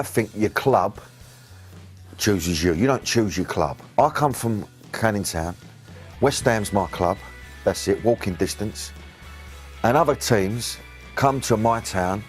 I think your club chooses you. You don't choose your club. I come from Canning Town. West Ham's my club. That's it, walking distance. And other teams come to my town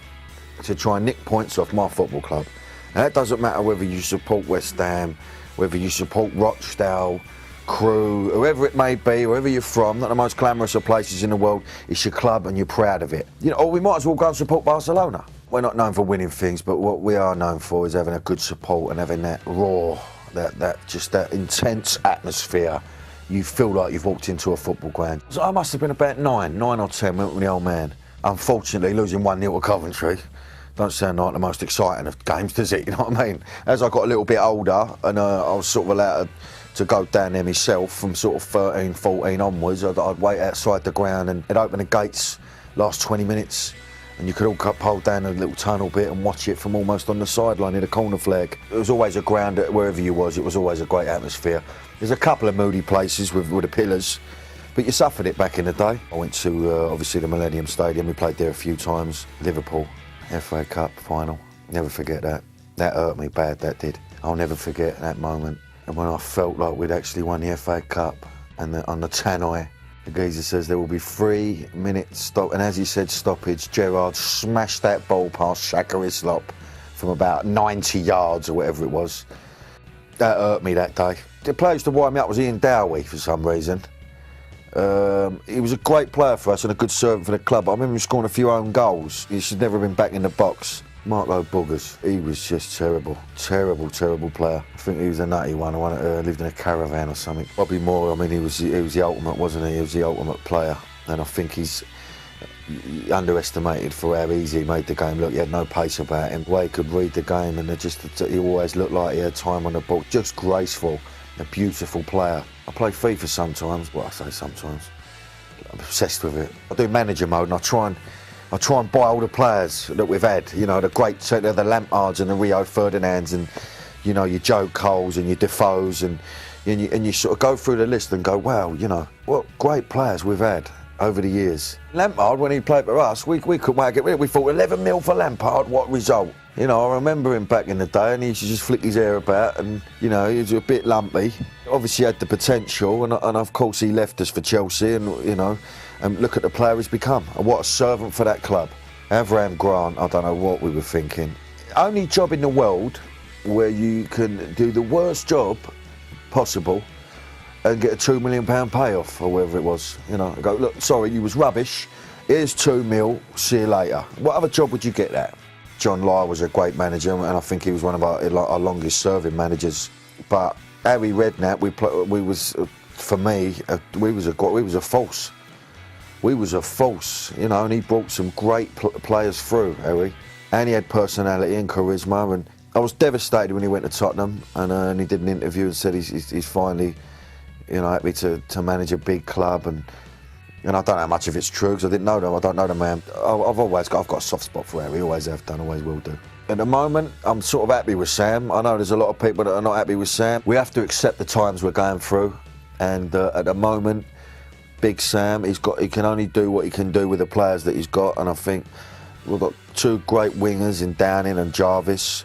to try and nick points off my football club. And that doesn't matter whether you support West Ham, whether you support Rochdale, Crewe, whoever it may be, wherever you're from, not the most glamorous of places in the world, it's your club and you're proud of it. You know, or we might as well go and support Barcelona. We're not known for winning things, but what we are known for is having a good support and having that raw, that intense atmosphere. You feel like you've walked into a football ground. So I must have been about 9 or 10 with the old man. Unfortunately, losing 1-0 to Coventry don't sound like the most exciting of games, does it? You know what I mean? As I got a little bit older and I was sort of allowed to go down there myself from sort of 13, 14 onwards, I'd wait outside the ground and it'd open the gates last 20 minutes and you could all hold down a little tunnel bit and watch it from almost on the sideline near the corner flag. It was always a ground, wherever you was, it was always a great atmosphere. There's a couple of moody places with the pillars, but you suffered it back in the day. I went to, obviously, the Millennium Stadium. We played there a few times. Liverpool, FA Cup final. Never forget that. That hurt me bad, that did. I'll never forget that moment. And when I felt like we'd actually won the FA Cup, and on the tannoy, the geezer says there will be 3 minutes stop. And as he said stoppage, Gerrard smashed that ball past Shaka Islop from about 90 yards or whatever it was. That hurt me that day. The player used to wind me up was Ian Dowie for some reason. He was a great player for us and a good servant for the club. I remember him scoring a few own goals. He should never have been back in the box. Marco Boogers, he was just terrible. Terrible player. I think he was a nutty one. Lived in a caravan or something. Bobby Moore, I mean, he was the ultimate, wasn't he? He was the ultimate player. And I think he's underestimated for how easy he made the game look. He had no pace about him. The way he could read the game and he always looked like he had time on the ball. Just graceful. A beautiful player. I play FIFA sometimes. Well, I say sometimes. I'm obsessed with it. I do manager mode and I try and buy all the players that we've had. You know, the Lampards and the Rio Ferdinands and, you know, your Joe Coles and your Defoes and you sort of go through the list and go, wow, you know, what great players we've had over the years. Lampard, when he played for us, we couldn't wait to get rid of it. We thought 11 mil for Lampard, what result? You know, I remember him back in the day and he used to just flick his hair about and, you know, he was a bit lumpy. Obviously had the potential and of course he left us for Chelsea and, you know, and look at the player he's become and what a servant for that club. Avram Grant, I don't know what we were thinking. Only job in the world where you can do the worst job possible and get a £2 million payoff or whatever it was. You know, I go, look, sorry, you was rubbish. Here's 2 mil, see you later. What other job would you get that? John Dyer was a great manager and I think he was one of our longest serving managers. But Harry Redknapp, we was a force. We was a force, you know, and he brought some great players through, Harry. And he had personality and charisma. And I was devastated when he went to Tottenham and he did an interview and said he's finally, you know, happy to manage a big club. And I don't know how much of it's true because I didn't know them. I don't know the man. I've got a soft spot for Harry. Always have done, always will do. At the moment, I'm sort of happy with Sam. I know there's a lot of people that are not happy with Sam. We have to accept the times we're going through. And at the moment, Big Sam, he can only do what he can do with the players that he's got. And I think we've got 2 great wingers in Downing and Jarvis,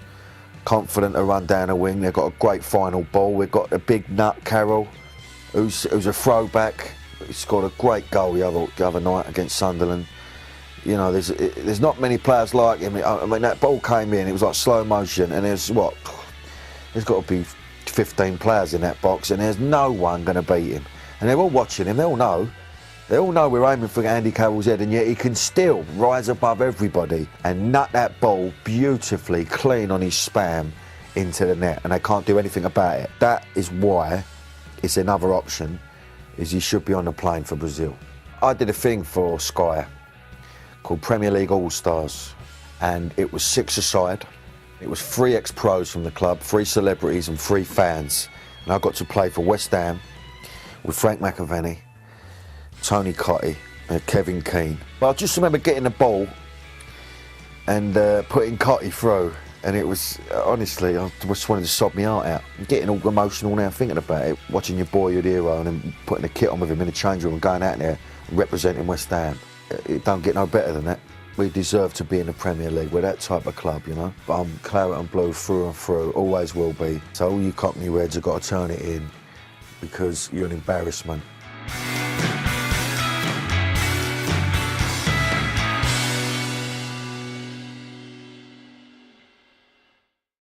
confident to run down a wing. They've got a great final ball. We've got a big nut, Carroll, who's a throwback. He scored a great goal the other night against Sunderland. You know, there's not many players like him. I mean, that ball came in, it was like slow motion, and there's got to be 15 players in that box, and there's no one going to beat him. And they're all watching him, they all know we're aiming for Andy Carroll's head, and yet he can still rise above everybody and nut that ball beautifully clean on his spam into the net, and they can't do anything about it. That is why it's another option, is he should be on the plane for Brazil. I did a thing for Sky called Premier League All-Stars, and it was 6-a-side. It was 3 ex-pros from the club, 3 celebrities and 3 fans, and I got to play for West Ham with Frank McAvenny, Tony Cottee and Kevin Keane. But I just remember getting the ball and putting Cottee through, and it was, honestly, I just wanted to sob my heart out. I'm getting all emotional now thinking about it, watching your boyhood hero and then putting the kit on with him in the change room and going out there and representing West Ham. It don't get no better than that. We deserve to be in the Premier League. We're that type of club, you know. But I'm claret and blue through and through, always will be. So all you Cockney Reds have got to turn it in because you're an embarrassment.